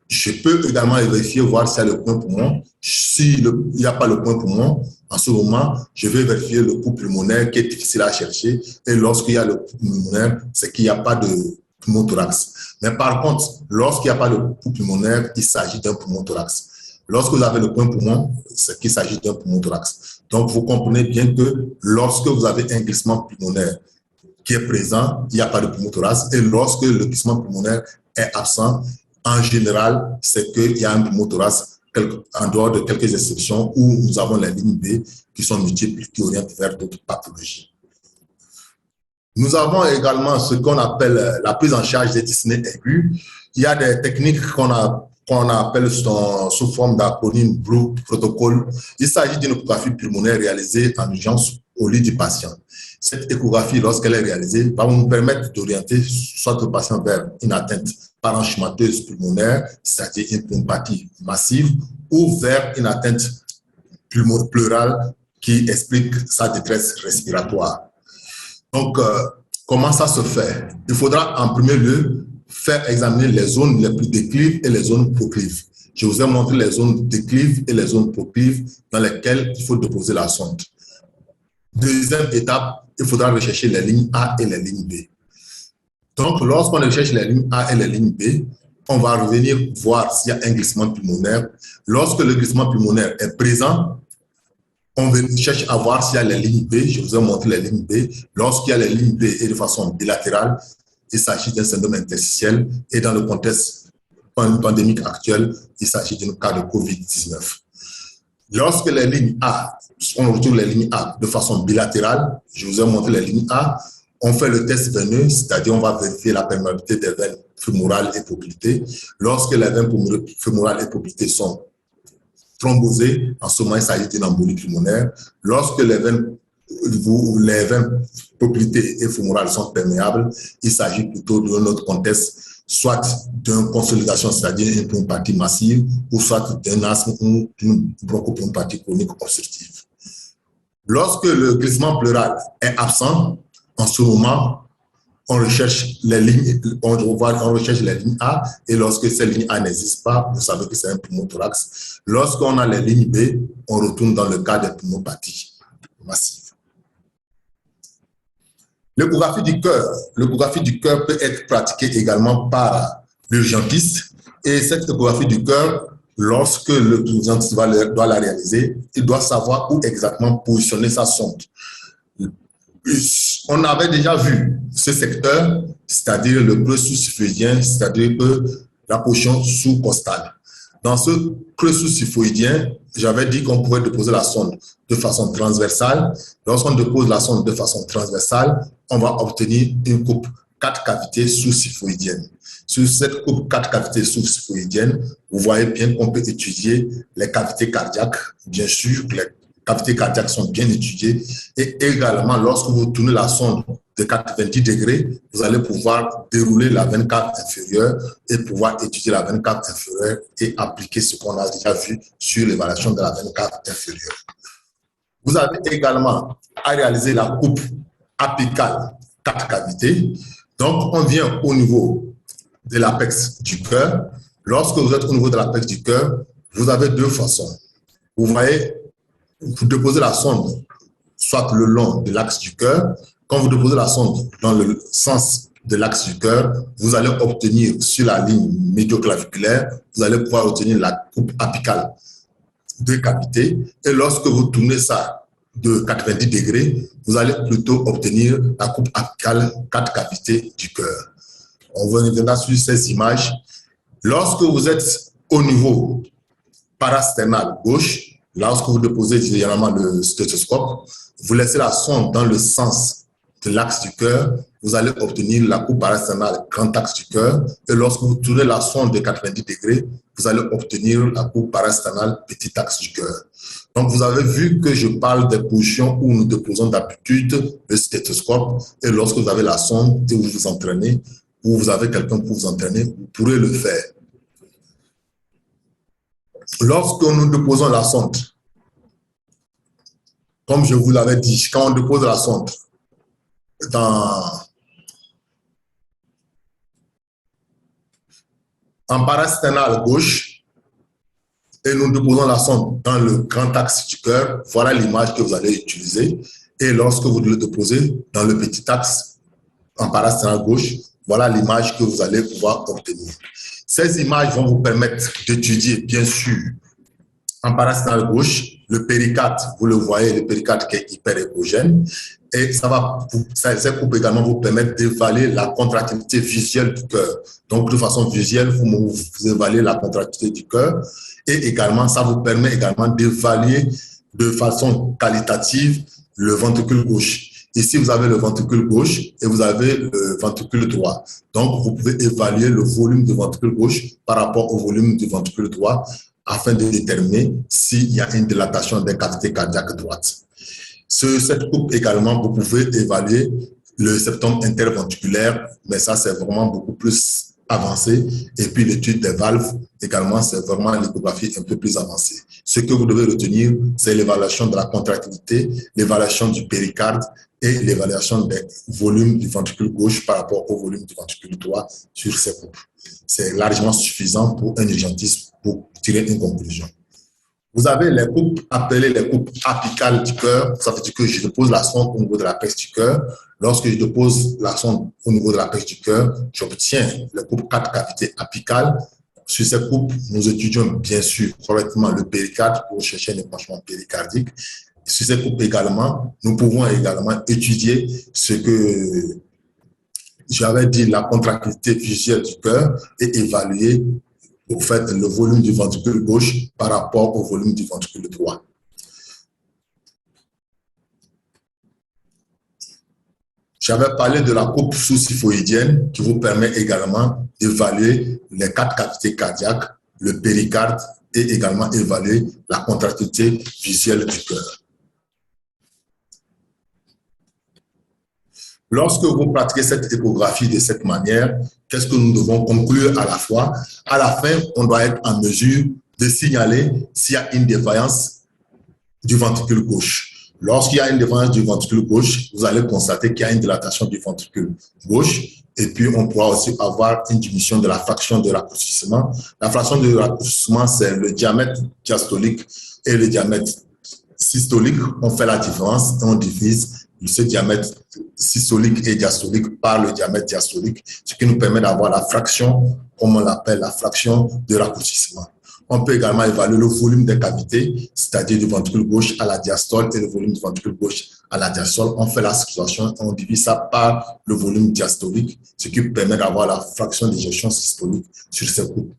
Speaker 1: je peux également vérifier voir s'il y a le point poumon. S'il n'y a pas le point poumon, en ce moment, je vais vérifier le pouls pulmonaire qui est difficile à chercher. Et lorsqu'il y a le pouls pulmonaire, c'est qu'il n'y a pas de pneumothorax. Mais par contre, lorsqu'il n'y a pas de pouls pulmonaire, il s'agit d'un pneumothorax. Lorsque vous avez le point poumon, c'est qu'il s'agit d'un pneumothorax. Donc, vous comprenez bien que lorsque vous avez un glissement pulmonaire qui est présent, il n'y a pas de pneumothorax. Et lorsque le glissement pulmonaire est absent, en général, c'est qu'il y a un pneumothorax en dehors de quelques exceptions où nous avons les lignes B qui sont multiples, qui orientent vers d'autres pathologies. Nous avons également ce qu'on appelle la prise en charge des dyspnées aiguës. Il y a des techniques qu'on appelle sous forme d'acronyme Blue Protocol. Il s'agit d'une échographie pulmonaire réalisée en urgence au lit du patient. Cette échographie, lorsqu'elle est réalisée, va nous permettre d'orienter soit le patient vers une atteinte parenchymateuse pulmonaire, c'est-à-dire une pneumopathie massive, ou vers une atteinte pleurale qui explique sa détresse respiratoire. Donc, comment ça se fait? Il faudra en premier lieu faire examiner les zones les plus déclives et les zones proclives. Je vous ai montré les zones déclives et les zones proclives dans lesquelles il faut déposer la sonde. Deuxième étape, il faudra rechercher les lignes A et les lignes B. Donc, lorsqu'on recherche les lignes A et les lignes B, on va revenir voir s'il y a un glissement pulmonaire. Lorsque le glissement pulmonaire est présent, on cherche à voir s'il y a les lignes B. Je vous ai montré les lignes B. Lorsqu'il y a les lignes B et de façon bilatérale, il s'agit d'un syndrome interstitiel et dans le contexte pandémique actuel, il s'agit d'un cas de COVID-19. Lorsque les lignes A, on retrouve les lignes A de façon bilatérale, je vous ai montré les lignes A, on fait le test veineux, c'est-à-dire on va vérifier la perméabilité des veines fémorales et poplitées. Lorsque les veines fémorales et poplitées sont thrombosées, en ce moment, il s'agit d'une embolie pulmonaire. Lorsque les veines poplitées et fémorales sont perméables, il s'agit plutôt d'un autre contexte, soit d'une consolidation, c'est-à-dire une pneumopathie massive, ou soit d'un asthme ou d'une bronchopneumopathie chronique obstructive. Lorsque le glissement pleural est absent, en ce moment, on recherche les lignes, on recherche les lignes A, et lorsque ces lignes A n'existent pas, vous savez que c'est un pneumothorax. Lorsqu'on a les lignes B, on retourne dans le cas des pneumopathies massives. L'échographie du cœur peut être pratiquée également par l'urgentiste, et cette échographie du cœur, lorsque l'urgentiste doit la réaliser, il doit savoir où exactement positionner sa sonde. On avait déjà vu ce secteur, c'est-à-dire le creux sous-syphoïdien, c'est-à-dire la position sous-costale. Dans ce creux sous-syphoïdien, j'avais dit qu'on pouvait déposer la sonde de façon transversale. Lorsqu'on dépose la sonde de façon transversale, on va obtenir une coupe 4 cavités sous-syphoïdienne. Sur cette coupe 4 cavités sous-syphoïdienne, vous voyez bien qu'on peut étudier les cavités cardiaques. Bien sûr, les cavités cardiaques sont bien étudiées. Et également, lorsque vous tournez la sonde de 90 degrés, vous allez pouvoir dérouler la veine cave inférieure et pouvoir étudier la veine cave inférieure et appliquer ce qu'on a déjà vu sur l'évaluation de la veine cave inférieure. Vous avez également à réaliser la coupe apicale 4 cavités. Donc, on vient au niveau de l'apex du cœur. Lorsque vous êtes au niveau de l'apex du cœur, vous avez deux façons. Vous voyez, vous déposez la sonde soit le long de l'axe du cœur. Quand vous déposez la sonde dans le sens de l'axe du cœur, vous allez obtenir sur la ligne médioclaviculaire, vous allez pouvoir obtenir la coupe apicale de cavité. Et lorsque vous tournez ça de 90 degrés, vous allez plutôt obtenir la coupe apicale 4 cavités du cœur. On reviendra sur ces images. Lorsque vous êtes au niveau parasternal gauche, lorsque vous déposez généralement le stéthoscope, vous laissez la sonde dans le sens de l'axe du cœur, vous allez obtenir la coupe parasternale grand axe du cœur. Et lorsque vous tournez la sonde de 90 degrés, vous allez obtenir la coupe parasternale petit axe du cœur. Donc, vous avez vu que je parle des positions où nous déposons d'habitude le stéthoscope. Et lorsque vous avez la sonde et vous vous entraînez, ou vous avez quelqu'un pour vous entraîner, vous pourrez le faire. Lorsque nous déposons la sonde, comme je vous l'avais dit, quand on dépose la sonde en parasternal gauche et nous déposons la sonde dans le grand axe du cœur, voilà l'image que vous allez utiliser. Et lorsque vous le déposez dans le petit axe en parasternal gauche, voilà l'image que vous allez pouvoir obtenir. Ces images vont vous permettre d'étudier, bien sûr, en parasternal gauche, le péricarde, vous le voyez, le péricarde qui est hyper épogène. Et ces coupes également vous permettent d'évaluer la contractilité visuelle du cœur. Donc, de façon visuelle, vous évaluez la contractilité du cœur. Et également, ça vous permet également d'évaluer de façon qualitative le ventricule gauche. Ici, vous avez le ventricule gauche et vous avez le ventricule droit. Donc, vous pouvez évaluer le volume du ventricule gauche par rapport au volume du ventricule droit afin de déterminer s'il y a une dilatation des cavités cardiaques droites. Sur cette coupe également, vous pouvez évaluer le septum interventriculaire, mais ça, c'est vraiment beaucoup plus avancé. Et puis, l'étude des valves également, c'est vraiment l'échographie un peu plus avancée. Ce que vous devez retenir, c'est l'évaluation de la contractilité, l'évaluation du péricarde et l'évaluation des volumes du ventricule gauche par rapport au volume du ventricule droit sur ces coupes. C'est largement suffisant pour un urgentiste pour tirer une conclusion. Vous avez les coupes appelées les coupes apicales du cœur. Ça veut dire que je dépose la sonde au niveau de l'apex du cœur. Lorsque je dépose la sonde au niveau de l'apex du cœur, j'obtiens les coupes 4 cavités apicales. Sur ces coupes, nous étudions bien sûr correctement le péricarde pour chercher un épanchement péricardique. Sur ces coupes également, nous pouvons également étudier ce que j'avais dit la contractilité visuelle du cœur et évaluer au fait le volume du ventricule gauche par rapport au volume du ventricule droit. J'avais parlé de la coupe sous-syphoïdienne qui vous permet également d'évaluer les 4 cavités cardiaques, le péricarde et également évaluer la contractilité visuelle du cœur. Lorsque vous pratiquez cette échographie de cette manière, qu'est-ce que nous devons conclure à la fois? À la fin, on doit être en mesure de signaler s'il y a une défaillance du ventricule gauche. Lorsqu'il y a une défaillance du ventricule gauche, vous allez constater qu'il y a une dilatation du ventricule gauche et puis on pourra aussi avoir une diminution de la fraction de raccourcissement. La fraction de raccourcissement, c'est le diamètre diastolique et le diamètre systolique. On fait la différence et on divise ce diamètre systolique et diastolique par le diamètre diastolique, ce qui nous permet d'avoir la fraction, comme on l'appelle, la fraction de raccourcissement. On peut également évaluer le volume des cavités, c'est-à-dire du ventricule gauche à la diastole et le volume du ventricule gauche à la diastole. On fait la subtraction, on divise ça par le volume diastolique, ce qui permet d'avoir la fraction d'éjection systolique sur ces coupes.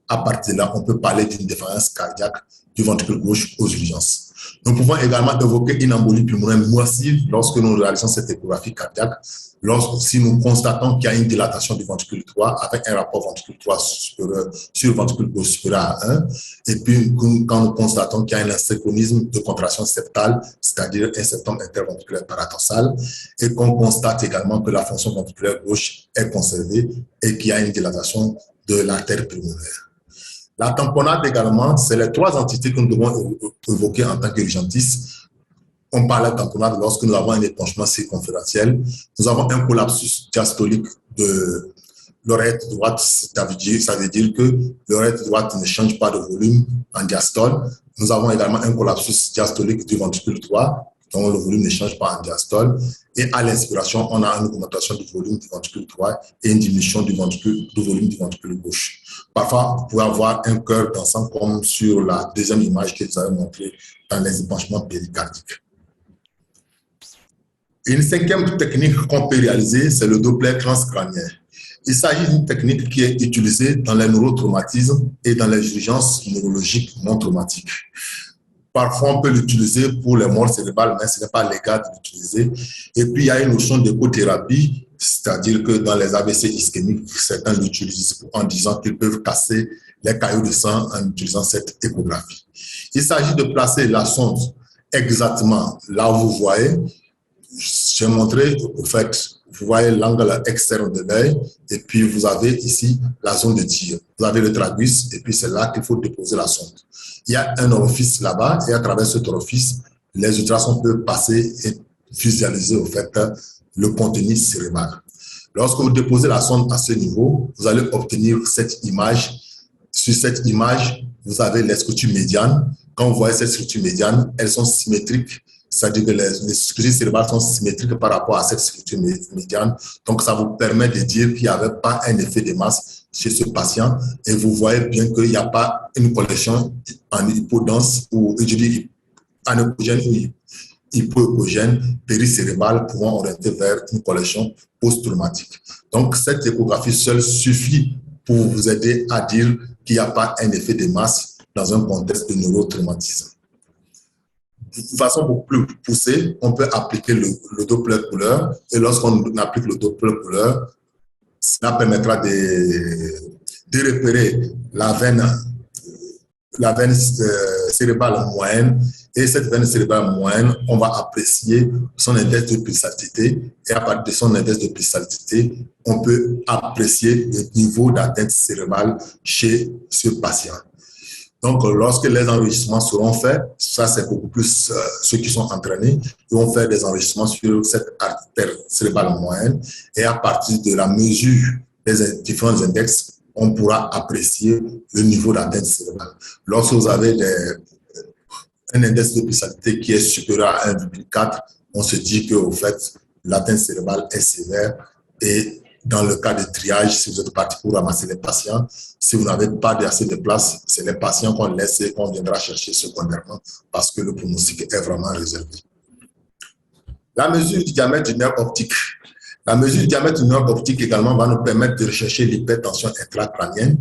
Speaker 1: À partir de là, on peut parler d'une défaillance cardiaque du ventricule gauche aux urgences. Nous pouvons également évoquer une embolie pulmonaire massive lorsque nous réalisons cette échographie cardiaque, si nous constatons qu'il y a une dilatation du ventricule droit avec un rapport ventricule droit supérieur sur ventricule gauche supérieur à 1, et puis quand nous constatons qu'il y a un asynchronisme de contraction septale, c'est-à-dire un septum interventriculaire paradorsal, et qu'on constate également que la fonction ventriculaire gauche est conservée et qu'il y a une dilatation de l'artère pulmonaire. La tamponnade également, c'est les 3 entités que nous devons évoquer en tant qu'urgentistes. On parle de tamponnade lorsque nous avons un épanchement circonférentiel. Nous avons un collapsus diastolique de l'oreillette droite. Ça veut dire que l'oreillette droite ne change pas de volume en diastole. Nous avons également un collapsus diastolique du ventricule droit, dont le volume ne change pas en diastole. Et à l'inspiration, on a une augmentation du volume du ventricule droit et une diminution du volume du ventricule gauche. Parfois, vous pouvez avoir un cœur dansant comme sur la deuxième image que vous avez montrée dans les épanchements péricardiques. Une 5e technique qu'on peut réaliser, c'est le Doppler transcrânien. Il s'agit d'une technique qui est utilisée dans les neurotraumatismes et dans les urgences neurologiques non traumatiques. Parfois, on peut l'utiliser pour les morts cérébrales, mais ce n'est pas légal de l'utiliser. Et puis, il y a une notion d'écothérapie, c'est-à-dire que dans les AVC ischémiques, certains l'utilisent en disant qu'ils peuvent casser les caillots de sang en utilisant cette échographie. Il s'agit de placer la sonde exactement là où vous voyez. J'ai montré, au fait, vous voyez l'angle externe de l'œil, et puis vous avez ici la zone de tir. Vous avez le tragus, et puis c'est là qu'il faut déposer la sonde. Il y a un orifice là-bas, et à travers cet orifice, les ultrasons peuvent passer et visualiser, au fait, le contenu cérébral. Lorsque vous déposez la sonde à ce niveau, vous allez obtenir cette image. Sur cette image, vous avez les structures médianes. Quand vous voyez ces structures médianes, elles sont symétriques. C'est-à-dire que les structures cérébrales sont symétriques par rapport à cette structure médiane. Donc, ça vous permet de dire qu'il n'y avait pas un effet de masse chez ce patient. Et vous voyez bien qu'il n'y a pas une collection en hypodense ou, je dis, anépogène ou hypoépogène péricérébrale pouvant orienter vers une collection post-traumatique. Donc, cette échographie seule suffit pour vous aider à dire qu'il n'y a pas un effet de masse dans un contexte de neurotraumatisme. De façon beaucoup plus poussée, on peut appliquer le Doppler couleur. Et lorsqu'on applique le Doppler couleur, cela permettra de repérer la veine cérébrale moyenne. Et cette veine cérébrale moyenne, on va apprécier son index de pulsatité. Et à partir de son index de pulsatité, on peut apprécier le niveau d'atteinte cérébrale chez ce patient. Donc, lorsque les enregistrements seront faits, ça c'est beaucoup plus ceux qui sont entraînés, ils vont faire des enregistrements sur cette artère cérébrale moyenne et à partir de la mesure des différents index, on pourra apprécier le niveau d'atteinte cérébrale. Lorsque vous avez un index de pulsatité qui est supérieur à 1,4, on se dit que, au fait, l'atteinte cérébrale est sévère et dans le cas de triage, si vous êtes parti pour ramasser les patients, si vous n'avez pas assez de place, c'est les patients qu'on laisse et qu'on viendra chercher secondairement parce que le pronostic est vraiment réservé. La mesure du diamètre du nerf optique. La mesure du diamètre du nerf optique également va nous permettre de rechercher l'hypertension intracrânienne.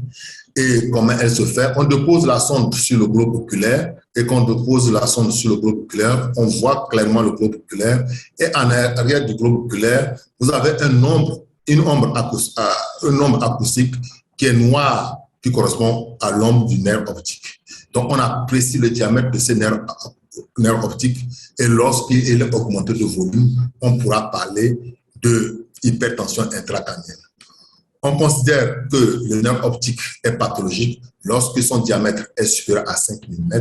Speaker 1: Et comment elle se fait? On dépose la sonde sur le globe oculaire et quand on dépose la sonde sur le globe oculaire, on voit clairement le globe oculaire et en arrière du globe oculaire, vous avez une ombre acoustique qui est noire, qui correspond à l'ombre du nerf optique. Donc, on apprécie le diamètre de ces nerfs optiques et lorsqu'il est augmenté de volume, on pourra parler de hypertension intracrânienne. On considère que le nerf optique est pathologique lorsque son diamètre est supérieur à 5 mm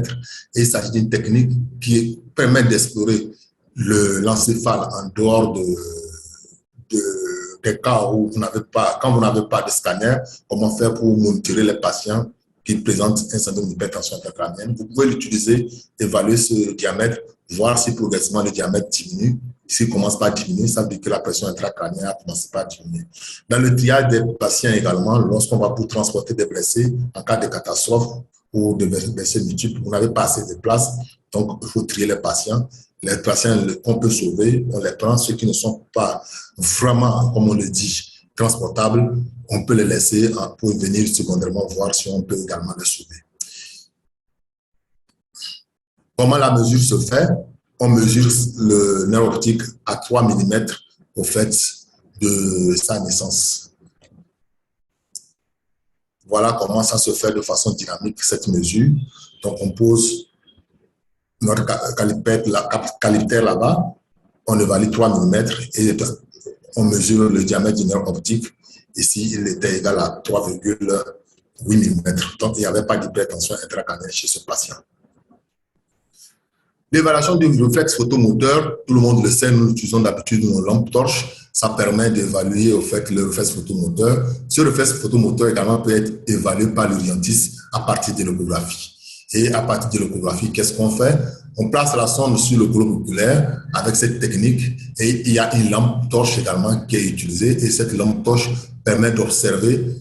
Speaker 1: et il s'agit d'une technique qui permet d'explorer l'encéphale en dehors des cas où quand vous n'avez pas de scanner, comment faire pour monitorer les patients qui présentent un syndrome d'hypertension intracrânienne. Vous pouvez l'utiliser, évaluer ce diamètre, voir si progressivement le diamètre diminue. S'il ne commence pas à diminuer, ça veut dire que la pression intracrânienne a commencé à diminuer. Dans le triage des patients également, lorsqu'on va pour transporter des blessés en cas de catastrophe ou de blessés multiples, vous n'avez pas assez de place, donc il faut trier les patients. Les patients qu'on peut sauver, on les prend. Ceux qui ne sont pas vraiment, comme on le dit, transportables, on peut les laisser pour venir secondairement voir si on peut également les sauver. Comment la mesure se fait? On mesure le nerf optique à 3 mm au fait de sa naissance. Voilà comment ça se fait de façon dynamique, cette mesure. Donc, on pose notre calyptère là-bas, on évalue 3 mm et on mesure le diamètre du nerf optique. Ici, il était égal à 3,8 mm. Donc, il n'y avait pas d'hypertension intracrânienne chez ce patient. L'évaluation du réflexe photomoteur, tout le monde le sait, nous utilisons d'habitude nos lampes torches. Ça permet d'évaluer au fait le réflexe photomoteur. Ce réflexe photomoteur également peut être évalué par l'orientiste à partir de l'échographie. Et à partir de l'échographie, qu'est-ce qu'on fait? On place la sonde sur le globe oculaire avec cette technique et il y a une lampe torche également qui est utilisée et cette lampe torche permet d'observer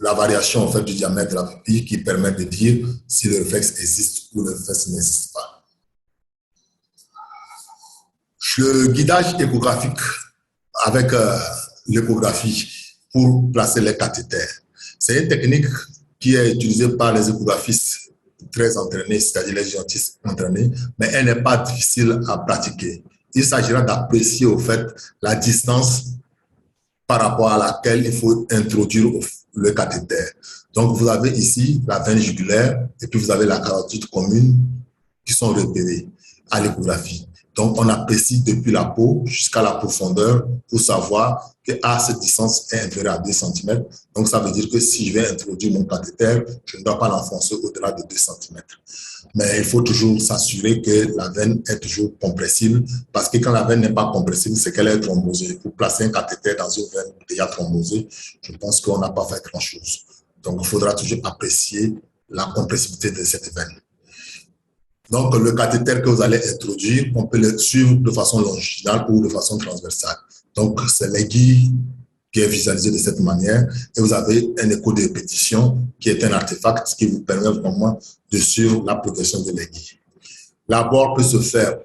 Speaker 1: la variation en fait, du diamètre de la pupille qui permet de dire si le réflexe existe ou le réflexe n'existe pas. Le guidage échographique avec l'échographie pour placer les cathéters, c'est une technique qui est utilisée par les échographistes très entraînés, c'est-à-dire les urgentistes entraînés, mais elle n'est pas difficile à pratiquer. Il s'agira d'apprécier au fait la distance par rapport à laquelle il faut introduire le cathéter. Donc, vous avez ici la veine jugulaire et puis vous avez la carotide commune qui sont repérées à l'échographie. Donc, on apprécie depuis la peau jusqu'à la profondeur pour savoir que cette distance est inférieure à 2 cm. Donc, ça veut dire que si je vais introduire mon cathéter, je ne dois pas l'enfoncer au-delà de 2 cm. Mais il faut toujours s'assurer que la veine est toujours compressible parce que quand la veine n'est pas compressible, c'est qu'elle est thrombosée. Pour placer un cathéter dans une veine déjà thrombosée, je pense qu'on n'a pas fait grand-chose. Donc, il faudra toujours apprécier la compressibilité de cette veine. Donc, le cathéter que vous allez introduire, on peut le suivre de façon longitudinale ou de façon transversale. Donc, c'est l'aiguille qui est visualisée de cette manière et vous avez un écho de répétition qui est un artefact qui vous permet vraiment de suivre la progression de l'aiguille. L'abord peut se faire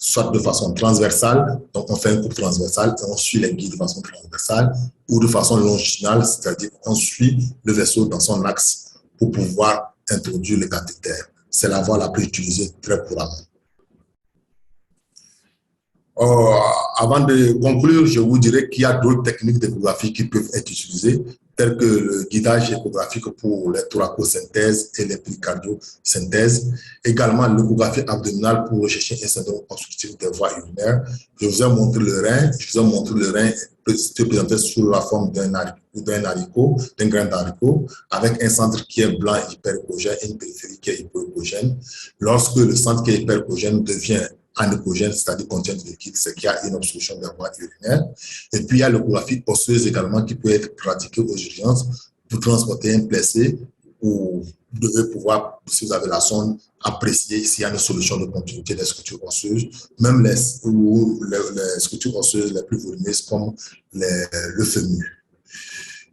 Speaker 1: soit de façon transversale, donc on fait un coupe transversal et on suit l'aiguille de façon transversale, ou de façon longitudinale, c'est-à-dire qu'on suit le vaisseau dans son axe pour pouvoir introduire le cathéter. C'est la voie la plus utilisée très couramment. Avant de conclure, je vous dirais qu'il y a d'autres techniques d'échographie qui peuvent être utilisées, telles que le guidage échographique pour les thoracosynthèses et les pédicardiosynthèses, également l'échographie abdominale pour rechercher un syndrome obstructif des voies urinaires. Je vous ai montré le rein, se présentait sous la forme d'un haricot, d'un grain d'haricot, avec un centre qui est blanc hyperéchogène et une périphérie qui est hypoéchogène. Lorsque le centre qui est hyperéchogène devient anéchogène, c'est-à-dire contient du liquide, c'est qu'il y a une obstruction des voies urinaires. Et puis, il y a l'échographie osseuse également qui peut être pratiquée aux urgences pour transporter un blessé ou vous devez pouvoir, si vous avez la sonde, apprécier s'il y a une solution de continuité des structures osseuses, même les structures osseuses les plus volumineuses comme le fémur.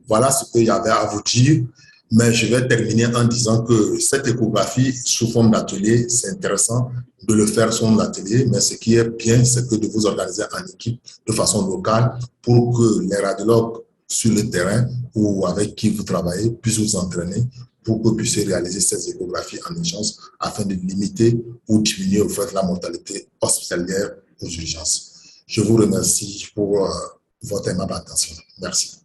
Speaker 1: Voilà ce qu'il y avait à vous dire. Mais je vais terminer en disant que cette échographie sous forme d'atelier, c'est intéressant de le faire sous forme d'atelier, mais ce qui est bien, c'est que de vous organiser en équipe de façon locale pour que les radiologues sur le terrain ou avec qui vous travaillez puissent vous entraîner pour que vous puissiez réaliser ces échographies en urgence afin de limiter ou diminuer au fait la mortalité hospitalière aux urgences. Je vous remercie pour votre aimable attention. Merci.